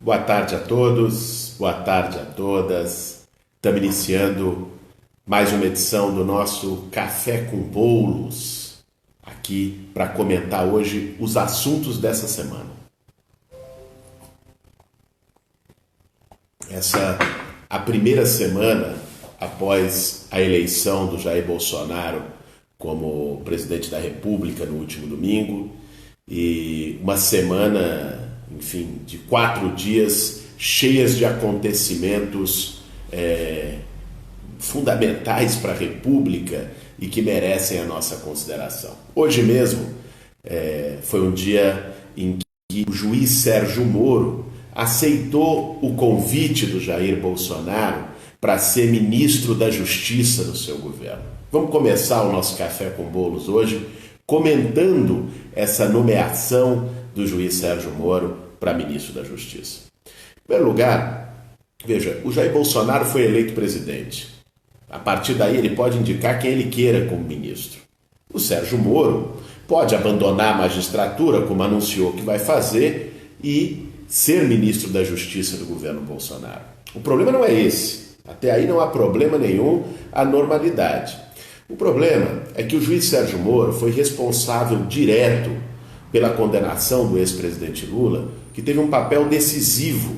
Boa tarde a todos, boa tarde a todas. Estamos iniciando mais uma edição do nosso Café com Bolos, aqui para comentar hoje os assuntos dessa semana. Essa a primeira semana após a eleição do Jair Bolsonaro como presidente da República no último domingo, e uma semana, enfim, de 4 dias cheias de acontecimentos fundamentais para a República e que merecem a nossa consideração. Hoje mesmo foi um dia em que o juiz Sérgio Moro aceitou o convite do Jair Bolsonaro para ser ministro da Justiça do seu governo. Vamos começar o nosso Café com Bolos hoje comentando essa nomeação do juiz Sérgio Moro para ministro da Justiça. Em primeiro lugar, veja, o Jair Bolsonaro foi eleito presidente. A partir daí ele pode indicar quem ele queira como ministro. O Sérgio Moro pode abandonar a magistratura, como anunciou que vai fazer, e ser ministro da Justiça do governo Bolsonaro. O problema não é esse. Até aí não há problema nenhum, há normalidade. O problema é que o juiz Sérgio Moro foi responsável direto pela condenação do ex-presidente Lula, que teve um papel decisivo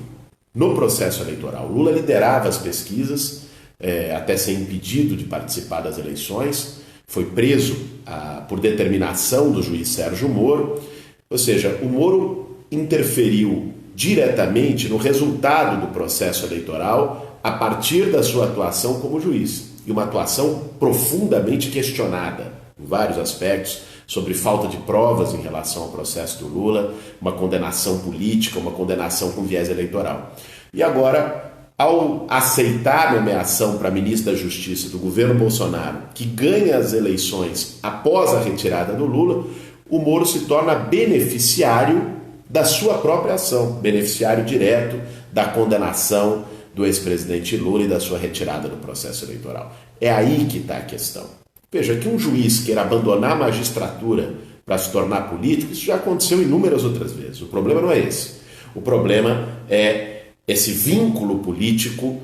no processo eleitoral. Lula liderava as pesquisas, até ser impedido de participar das eleições, foi preso por determinação do juiz Sérgio Moro, ou seja, o Moro interferiu diretamente no resultado do processo eleitoral a partir da sua atuação como juiz, e uma atuação profundamente questionada em vários aspectos, sobre falta de provas em relação ao processo do Lula, uma condenação política, uma condenação com viés eleitoral. E agora, ao aceitar a nomeação para ministro da Justiça do governo Bolsonaro, que ganha as eleições após a retirada do Lula, o Moro se torna beneficiário da sua própria ação, beneficiário direto da condenação do ex-presidente Lula e da sua retirada do processo eleitoral. É aí que está a questão. Veja, que um juiz queira abandonar a magistratura para se tornar político, isso já aconteceu inúmeras outras vezes. O problema não é esse. O problema é esse vínculo político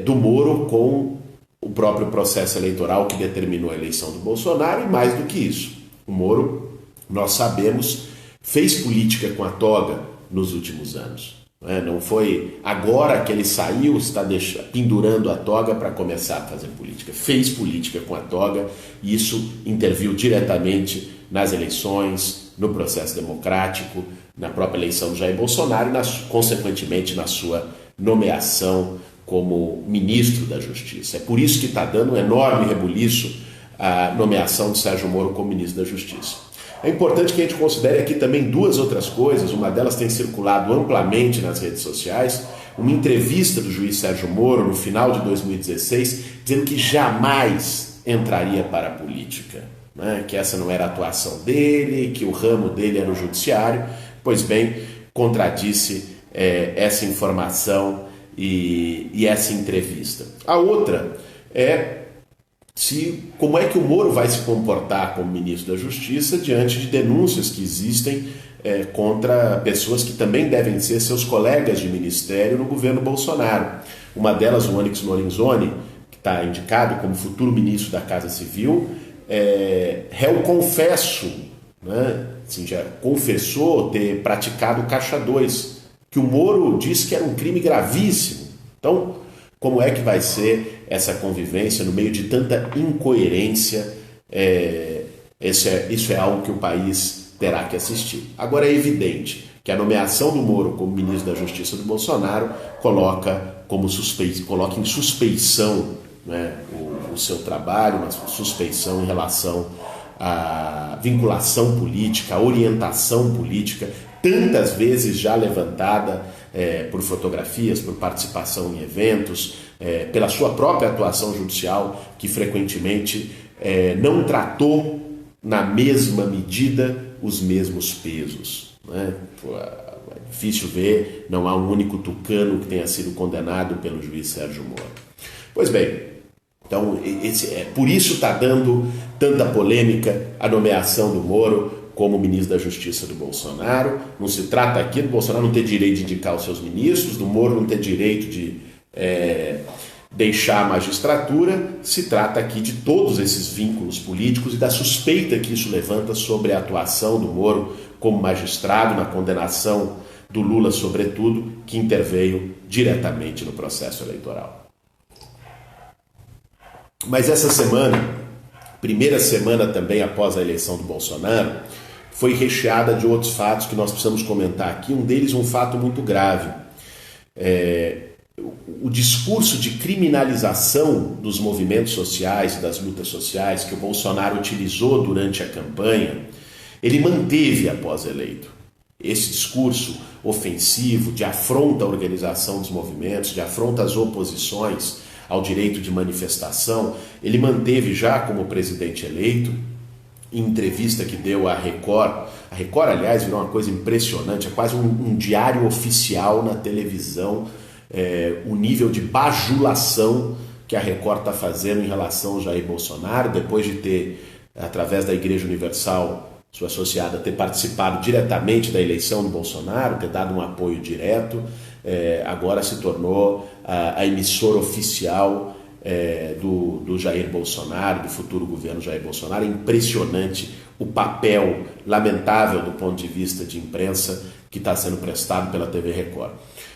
do Moro com o próprio processo eleitoral que determinou a eleição do Bolsonaro, e mais do que isso. O Moro, nós sabemos, fez política com a toga nos últimos anos. Não foi agora que ele saiu, está pendurando a toga para começar a fazer política. Fez política com a toga e isso interviu diretamente nas eleições, no processo democrático, na própria eleição do Jair Bolsonaro e, consequentemente, na sua nomeação como ministro da Justiça. É por isso que está dando um enorme rebuliço a nomeação de Sérgio Moro como ministro da Justiça. É importante que a gente considere aqui também duas outras coisas. Uma delas tem circulado amplamente nas redes sociais, uma entrevista do juiz Sérgio Moro no final de 2016, dizendo que jamais entraria para a política, né? Que essa não era a atuação dele, que o ramo dele era o judiciário. Pois bem, contradisse essa informação e essa entrevista. A outra é como é que o Moro vai se comportar como ministro da Justiça diante de denúncias que existem contra pessoas que também devem ser seus colegas de ministério no governo Bolsonaro. Uma delas, o Onyx Lorenzoni, que está indicado como futuro ministro da Casa Civil, réu confesso, né? Assim, já confessou ter praticado Caixa 2, que o Moro disse que era um crime gravíssimo. Então, como é que vai ser essa convivência no meio de tanta incoerência? Isso é algo que o país terá que assistir. Agora é evidente que a nomeação do Moro como ministro da Justiça do Bolsonaro coloca em suspeição, né, o seu trabalho, uma suspeição em relação à vinculação política, à orientação política, tantas vezes já levantada por fotografias, por participação em eventos, pela sua própria atuação judicial, que frequentemente não tratou na mesma medida os mesmos pesos, né? É difícil ver, não há um único tucano que tenha sido condenado pelo juiz Sérgio Moro. Pois bem, então por isso está dando tanta polêmica a nomeação do Moro como ministro da Justiça do Bolsonaro. Não se trata aqui do Bolsonaro não ter direito de indicar os seus ministros, do Moro não ter direito de deixar a magistratura. Se trata aqui de todos esses vínculos políticos e da suspeita que isso levanta sobre a atuação do Moro como magistrado na condenação do Lula, sobretudo, que interveio diretamente no processo eleitoral. Mas essa semana, primeira semana também após a eleição do Bolsonaro, foi recheada de outros fatos que nós precisamos comentar aqui. Um deles um fato muito grave. O discurso de criminalização dos movimentos sociais e das lutas sociais que o Bolsonaro utilizou durante a campanha, ele manteve após eleito. Esse discurso ofensivo de afronta à organização dos movimentos, de afronta às oposições ao direito de manifestação, ele manteve já como presidente eleito, em entrevista que deu à Record. A Record, aliás, virou uma coisa impressionante, é quase um diário oficial na televisão, o nível de bajulação que a Record está fazendo em relação ao Jair Bolsonaro, depois de ter, através da Igreja Universal, sua associada, ter participado diretamente da eleição do Bolsonaro, ter dado um apoio direto, agora se tornou a emissora oficial do Jair Bolsonaro, do futuro governo Jair Bolsonaro. É impressionante o papel lamentável do ponto de vista de imprensa que está sendo prestado pela TV Record.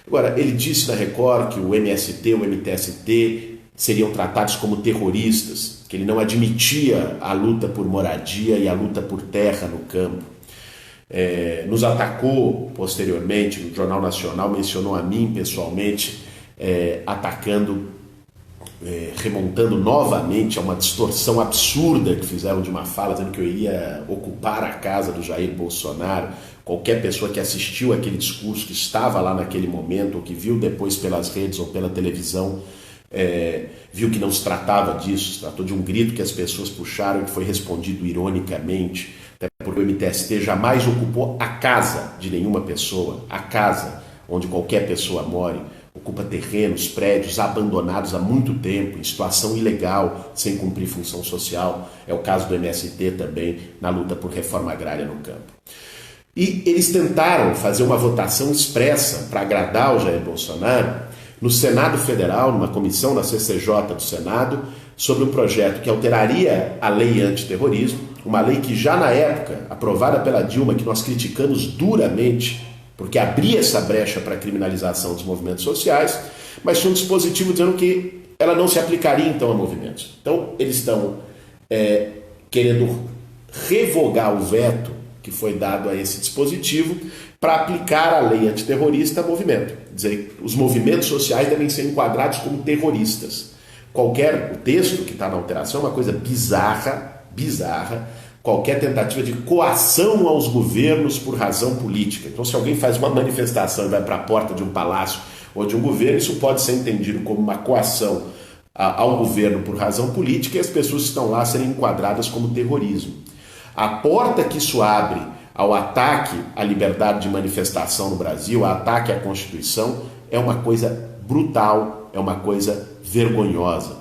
Agora, ele disse na Record que o MST, o MTST seriam tratados como terroristas, que ele não admitia a luta por moradia e a luta por terra no campo. Nos atacou posteriormente, no Jornal Nacional mencionou a mim pessoalmente, atacando, remontando novamente a uma distorção absurda que fizeram de uma fala, dizendo que eu iria ocupar a casa do Jair Bolsonaro. Qualquer pessoa que assistiu aquele discurso, que estava lá naquele momento, ou que viu depois pelas redes ou pela televisão, viu que não se tratava disso, se tratou de um grito que as pessoas puxaram e que foi respondido ironicamente, até porque o MTST jamais ocupou a casa de nenhuma pessoa, a casa onde qualquer pessoa more, ocupa terrenos, prédios abandonados há muito tempo, em situação ilegal, sem cumprir função social. É o caso do MST também, na luta por reforma agrária no campo. E eles tentaram fazer uma votação expressa para agradar o Jair Bolsonaro no Senado Federal, numa comissão da CCJ do Senado, sobre um projeto que alteraria a lei antiterrorismo, uma lei que já na época, aprovada pela Dilma, que nós criticamos duramente, porque abria essa brecha para a criminalização dos movimentos sociais, mas tinha um dispositivo dizendo que ela não se aplicaria então a movimentos. Então eles estão querendo revogar o veto que foi dado a esse dispositivo para aplicar a lei antiterrorista a movimento. Quer dizer, os movimentos sociais devem ser enquadrados como terroristas. O texto que está na alteração é uma coisa bizarra, qualquer tentativa de coação aos governos por razão política. Então, se alguém faz uma manifestação e vai para a porta de um palácio ou de um governo, isso pode ser entendido como uma coação ao governo por razão política, e as pessoas que estão lá serem enquadradas como terrorismo. A porta que isso abre ao ataque à liberdade de manifestação no Brasil, ao ataque à Constituição, é uma coisa brutal, é uma coisa vergonhosa.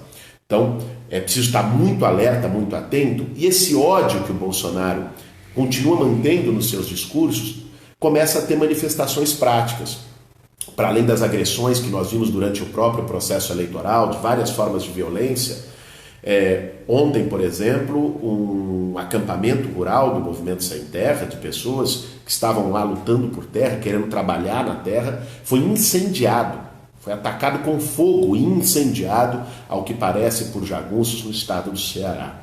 Então, é preciso estar muito alerta, muito atento, e esse ódio que o Bolsonaro continua mantendo nos seus discursos começa a ter manifestações práticas. Para além das agressões que nós vimos durante o próprio processo eleitoral, de várias formas de violência, ontem, por exemplo, um acampamento rural do Movimento Sem Terra, de pessoas que estavam lá lutando por terra, querendo trabalhar na terra, foi incendiado, foi atacado com fogo e incendiado, ao que parece, por jagunços no estado do Ceará.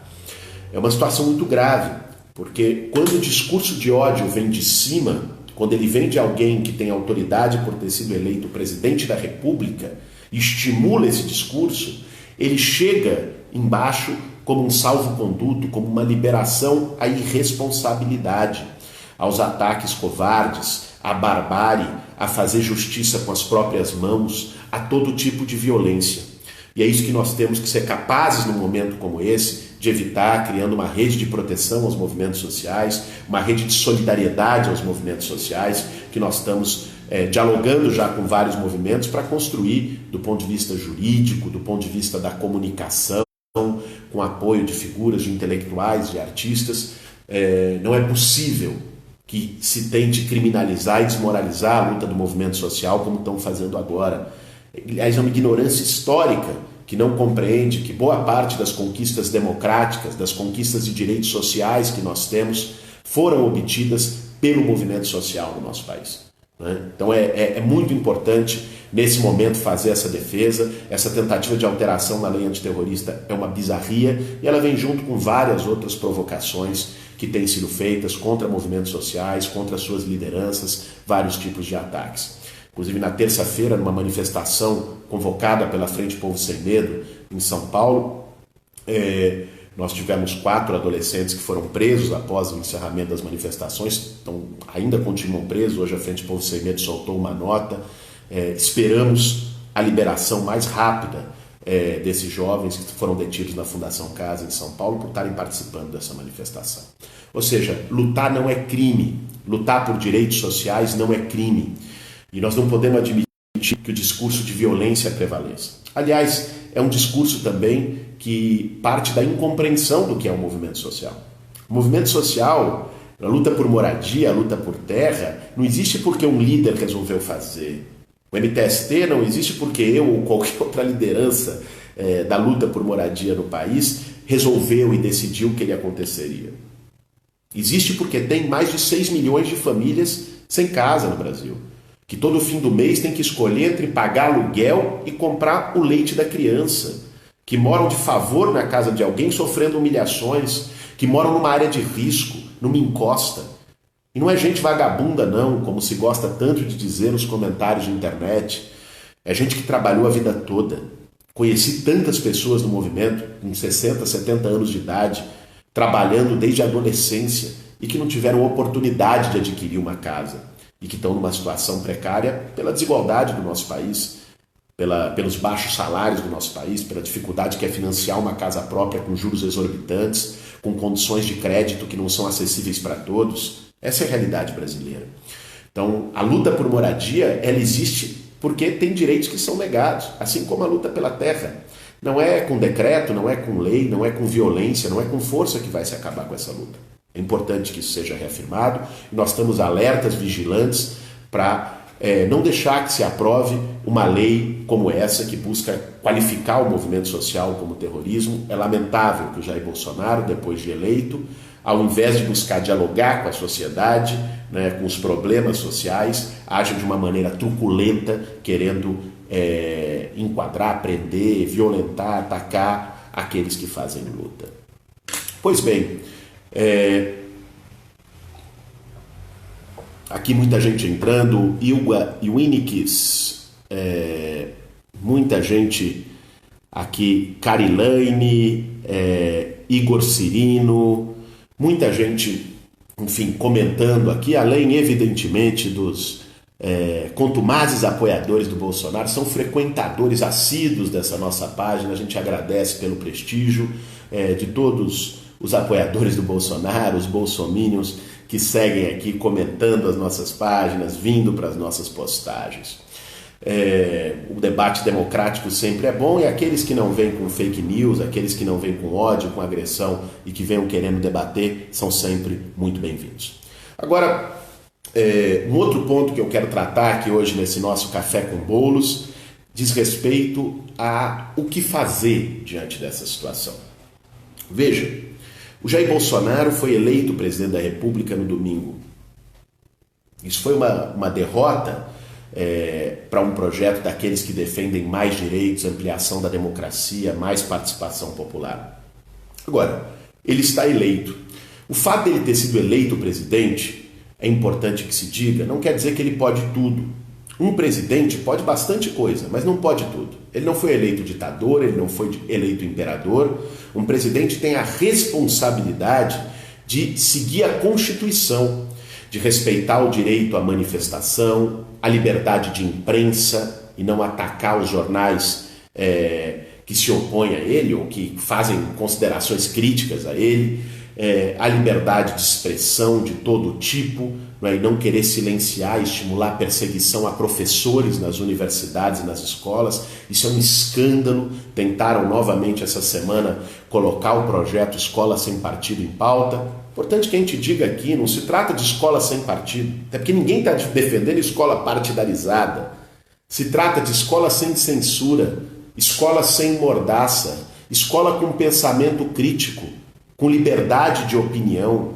É uma situação muito grave, porque quando o discurso de ódio vem de cima, quando ele vem de alguém que tem autoridade por ter sido eleito presidente da República, e estimula esse discurso, ele chega embaixo como um salvo-conduto, como uma liberação à irresponsabilidade, aos ataques covardes, à barbárie, a fazer justiça com as próprias mãos, a todo tipo de violência. E é isso que nós temos que ser capazes, num momento como esse, de evitar, criando uma rede de proteção aos movimentos sociais, uma rede de solidariedade aos movimentos sociais, que nós estamos dialogando já com vários movimentos para construir, do ponto de vista jurídico, do ponto de vista da comunicação, com apoio de figuras, de intelectuais, de artistas, não é possível que se tente criminalizar e desmoralizar a luta do movimento social como estão fazendo agora. Aliás, é uma ignorância histórica que não compreende que boa parte das conquistas democráticas, das conquistas de direitos sociais que nós temos, foram obtidas pelo movimento social no nosso país. Então é muito importante nesse momento fazer essa defesa. Essa tentativa de alteração na lei antiterrorista é uma bizarria e ela vem junto com várias outras provocações que têm sido feitas contra movimentos sociais, contra suas lideranças, vários tipos de ataques. Inclusive na terça-feira, numa manifestação convocada pela Frente Povo Sem Medo em São Paulo, nós tivemos 4 adolescentes que foram presos após o encerramento das manifestações, então ainda continuam presos. Hoje a Frente Povo Sem Medo soltou uma nota. Esperamos a liberação mais rápida desses jovens que foram detidos na Fundação Casa em São Paulo por estarem participando dessa manifestação. Ou seja, lutar não é crime, lutar por direitos sociais não é crime. E nós não podemos admitir que o discurso de violência prevaleça. Aliás, é um discurso também que parte da incompreensão do que é o movimento social. O movimento social, a luta por moradia, a luta por terra, não existe porque um líder resolveu fazer. O MTST não existe porque eu ou qualquer outra liderança da luta por moradia no país resolveu e decidiu que ele aconteceria. Existe porque tem mais de 6 milhões de famílias sem casa no Brasil, que todo fim do mês tem que escolher entre pagar aluguel e comprar o leite da criança, que moram de favor na casa de alguém sofrendo humilhações, que moram numa área de risco, numa encosta. E não é gente vagabunda não, como se gosta tanto de dizer nos comentários de internet. É gente que trabalhou a vida toda. Conheci tantas pessoas no movimento, com 60, 70 anos de idade, trabalhando desde a adolescência e que não tiveram oportunidade de adquirir uma casa e que estão numa situação precária pela desigualdade do nosso país, pelos baixos salários do nosso país, pela dificuldade que é financiar uma casa própria com juros exorbitantes, com condições de crédito que não são acessíveis para todos. Essa é a realidade brasileira. Então, a luta por moradia, ela existe porque tem direitos que são negados, assim como a luta pela terra. Não é com decreto, não é com lei, não é com violência, não é com força que vai se acabar com essa luta. É importante que isso seja reafirmado e nós estamos alertas, vigilantes, para não deixar que se aprove uma lei como essa que busca qualificar o movimento social como terrorismo. É lamentável que o Jair Bolsonaro, depois de eleito, ao invés de buscar dialogar com a sociedade, com os problemas sociais, age de uma maneira truculenta, querendo enquadrar, prender, violentar, atacar aqueles que fazem luta. Pois bem, aqui muita gente entrando, Ilga Iwinikis, muita gente aqui, Carilane, Igor Cirino, muita gente, enfim, comentando aqui, além evidentemente dos contumazes apoiadores do Bolsonaro, são frequentadores assíduos dessa nossa página. A gente agradece pelo prestígio de todos os apoiadores do Bolsonaro, os bolsominions que seguem aqui comentando as nossas páginas, vindo para as nossas postagens. O debate democrático sempre é bom e aqueles que não vêm com fake news, aqueles que não vêm com ódio, com agressão e que venham querendo debater, são sempre muito bem-vindos. Agora, um outro ponto que eu quero tratar aqui hoje nesse nosso Café com Bolos diz respeito a o que fazer diante dessa situação. Veja, o Jair Bolsonaro foi eleito presidente da República no domingo. Isso foi uma derrota para um projeto daqueles que defendem mais direitos, ampliação da democracia, mais participação popular. Agora, ele está eleito. O fato dele ter sido eleito presidente, é importante que se diga, não quer dizer que ele pode tudo. Um presidente pode bastante coisa, mas não pode tudo. Ele não foi eleito ditador, ele não foi eleito imperador. Um presidente tem a responsabilidade de seguir a Constituição, de respeitar o direito à manifestação, a liberdade de imprensa e não atacar os jornais que se opõem a ele ou que fazem considerações críticas a ele, a liberdade de expressão de todo tipo, e não querer silenciar e estimular perseguição a professores nas universidades e nas escolas. Isso é um escândalo. Tentaram novamente essa semana colocar o projeto Escola Sem Partido em pauta. Importante que a gente diga aqui, não se trata de escola sem partido, até porque ninguém está defendendo escola partidarizada. Se trata de escola sem censura, escola sem mordaça, escola com pensamento crítico, com liberdade de opinião,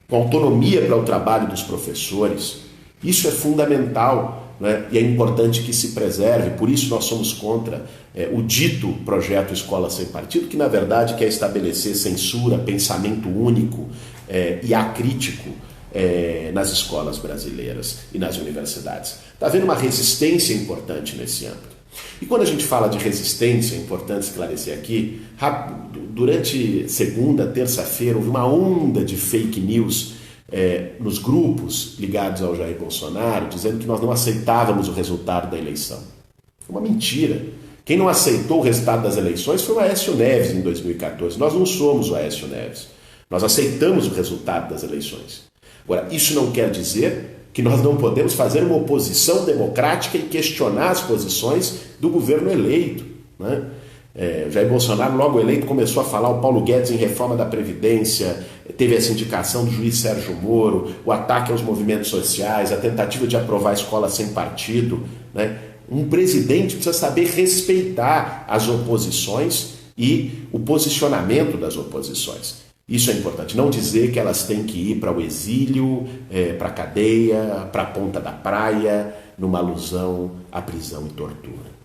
com autonomia para o trabalho dos professores. Isso é fundamental, né? E é importante que se preserve, por isso nós somos contra o dito projeto Escola Sem Partido, que na verdade quer estabelecer censura, pensamento único e acrítico nas escolas brasileiras e nas universidades. Está havendo uma resistência importante nesse âmbito. E quando a gente fala de resistência, é importante esclarecer aqui, durante segunda, terça-feira, houve uma onda de fake news nos grupos ligados ao Jair Bolsonaro, dizendo que nós não aceitávamos o resultado da eleição. Foi uma mentira. Quem não aceitou o resultado das eleições foi o Aécio Neves em 2014. Nós não somos o Aécio Neves. Nós aceitamos o resultado das eleições. Agora, isso não quer dizer que nós não podemos fazer uma oposição democrática e questionar as posições do governo eleito, né? Jair Bolsonaro, logo eleito, começou a falar o Paulo Guedes em reforma da Previdência, teve essa indicação do juiz Sérgio Moro, o ataque aos movimentos sociais, a tentativa de aprovar a escola sem partido, né? Um presidente precisa saber respeitar as oposições e o posicionamento das oposições. Isso é importante. Não dizer que elas têm que ir para o exílio, para a cadeia, para a ponta da praia, numa alusão à prisão e tortura.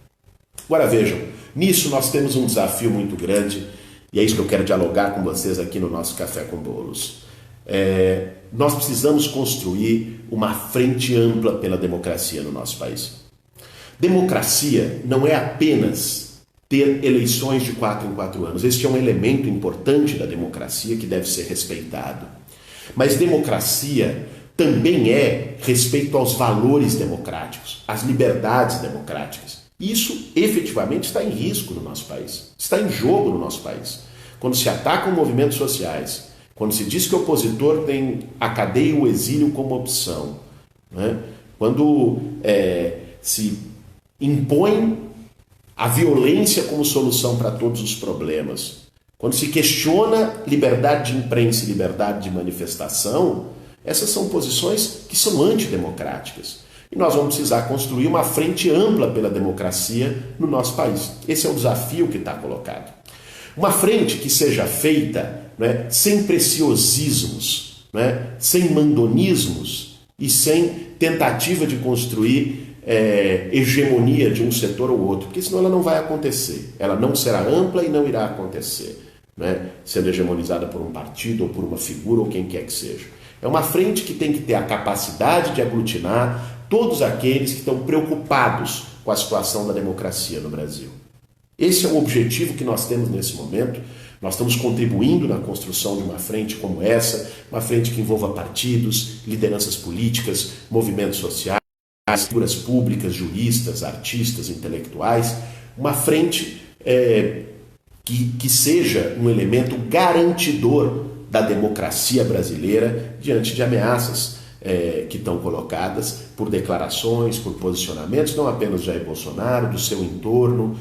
Agora vejam, nisso nós temos um desafio muito grande, e é isso que eu quero dialogar com vocês aqui no nosso Café com Bolos. Nós precisamos construir uma frente ampla pela democracia no nosso país. Democracia não é apenas ter eleições de 4 em 4 anos. Este é um elemento importante da democracia que deve ser respeitado. Mas democracia também é respeito aos valores democráticos, às liberdades democráticas. Isso efetivamente está em risco no nosso país, está em jogo no nosso país. Quando se atacam movimentos sociais, quando se diz que o opositor tem a cadeia e o exílio como opção, né? Quando se impõe a violência como solução para todos os problemas, quando se questiona liberdade de imprensa e liberdade de manifestação, essas são posições que são antidemocráticas. E nós vamos precisar construir uma frente ampla pela democracia no nosso país. Esse é o desafio que está colocado. Uma frente que seja feita, né, sem preciosismos, né, sem mandonismos e sem tentativa de construir hegemonia de um setor ou outro, porque senão ela não vai acontecer. Ela não será ampla e não irá acontecer, né, sendo hegemonizada por um partido ou por uma figura ou quem quer que seja. É uma frente que tem que ter a capacidade de aglutinar todos aqueles que estão preocupados com a situação da democracia no Brasil. Esse é o objetivo que nós temos nesse momento. Nós estamos contribuindo na construção de uma frente como essa, uma frente que envolva partidos, lideranças políticas, movimentos sociais, figuras públicas, juristas, artistas, intelectuais, uma frente que seja um elemento garantidor da democracia brasileira diante de ameaças que estão colocadas por declarações, por posicionamentos, não apenas de Jair Bolsonaro, do seu entorno,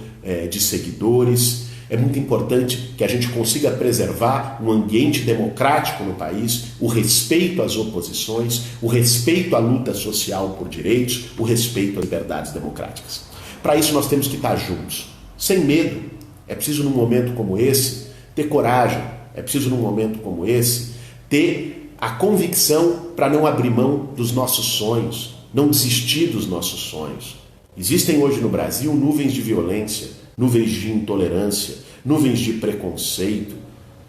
de seguidores. É muito importante que a gente consiga preservar um ambiente democrático no país, o respeito às oposições, o respeito à luta social por direitos, o respeito às liberdades democráticas. Para isso nós temos que estar juntos, sem medo. É preciso num momento como esse ter coragem, é preciso num momento como esse ter a convicção para não abrir mão dos nossos sonhos, não desistir dos nossos sonhos. Existem hoje no Brasil nuvens de violência, nuvens de intolerância, nuvens de preconceito.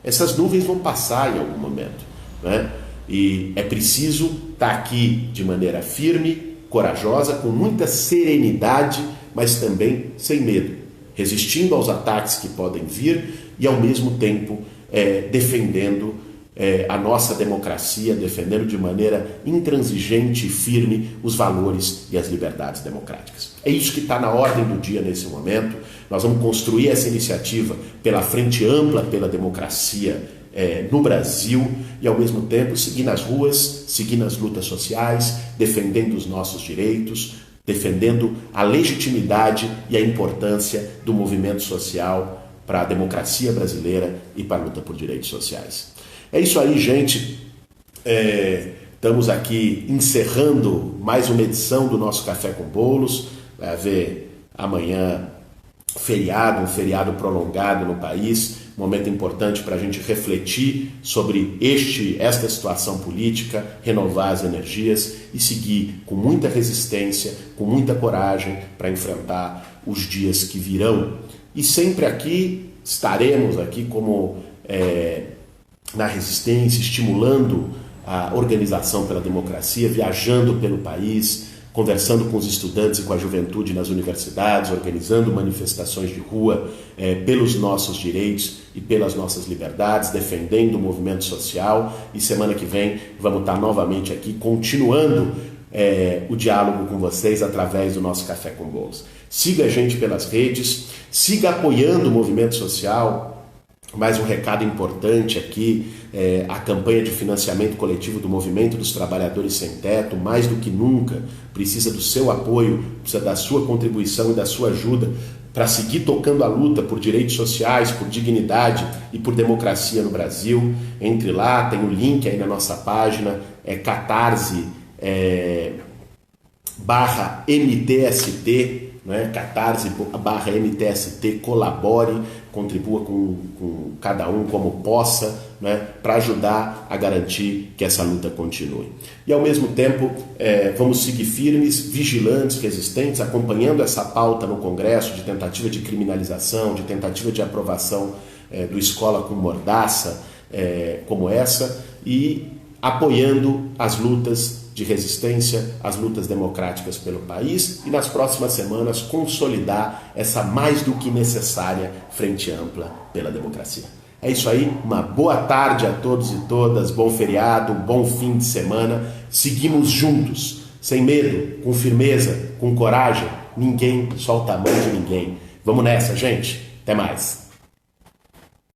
Essas nuvens vão passar em algum momento, né? E é preciso estar aqui de maneira firme, corajosa, com muita serenidade, mas também sem medo, resistindo aos ataques que podem vir e ao mesmo tempo defendendo a nossa democracia, defendendo de maneira intransigente e firme os valores e as liberdades democráticas. É isso que está na ordem do dia nesse momento. Nós vamos construir essa iniciativa pela frente ampla, pela democracia no Brasil e ao mesmo tempo seguir nas ruas, seguir nas lutas sociais, defendendo os nossos direitos, defendendo a legitimidade e a importância do movimento social para a democracia brasileira e para a luta por direitos sociais. É isso aí, gente. Estamos aqui encerrando mais uma edição do nosso Café com Bolos. Vai haver amanhã um feriado prolongado no país, um momento importante para a gente refletir sobre esta situação política, renovar as energias e seguir com muita resistência, com muita coragem para enfrentar os dias que virão. E sempre estaremos aqui como na resistência, estimulando a organização pela democracia, viajando pelo país, conversando com os estudantes e com a juventude nas universidades, organizando manifestações de rua pelos nossos direitos e pelas nossas liberdades, defendendo o movimento social. E semana que vem vamos estar novamente aqui continuando o diálogo com vocês através do nosso Café com Bolos. Siga a gente pelas redes, siga apoiando o movimento social. Mais um recado importante aqui, a campanha de financiamento coletivo do Movimento dos Trabalhadores Sem Teto, mais do que nunca, precisa do seu apoio, precisa da sua contribuição e da sua ajuda para seguir tocando a luta por direitos sociais, por dignidade e por democracia no Brasil. Entre lá, tem o link aí na nossa página, catarse/MTST, catarse/MTST, colabore, contribua com cada um como possa, para ajudar a garantir que essa luta continue. E ao mesmo tempo, vamos seguir firmes, vigilantes, resistentes, acompanhando essa pauta no Congresso de tentativa de criminalização, de tentativa de aprovação do Escola com Mordaça, como essa, e apoiando as lutas de resistência, as lutas democráticas pelo país e nas próximas semanas consolidar essa mais do que necessária frente ampla pela democracia. É isso aí, uma boa tarde a todos e todas, bom feriado, bom fim de semana. Seguimos juntos, sem medo, com firmeza, com coragem. Ninguém solta a mão de ninguém. Vamos nessa, gente. Até mais.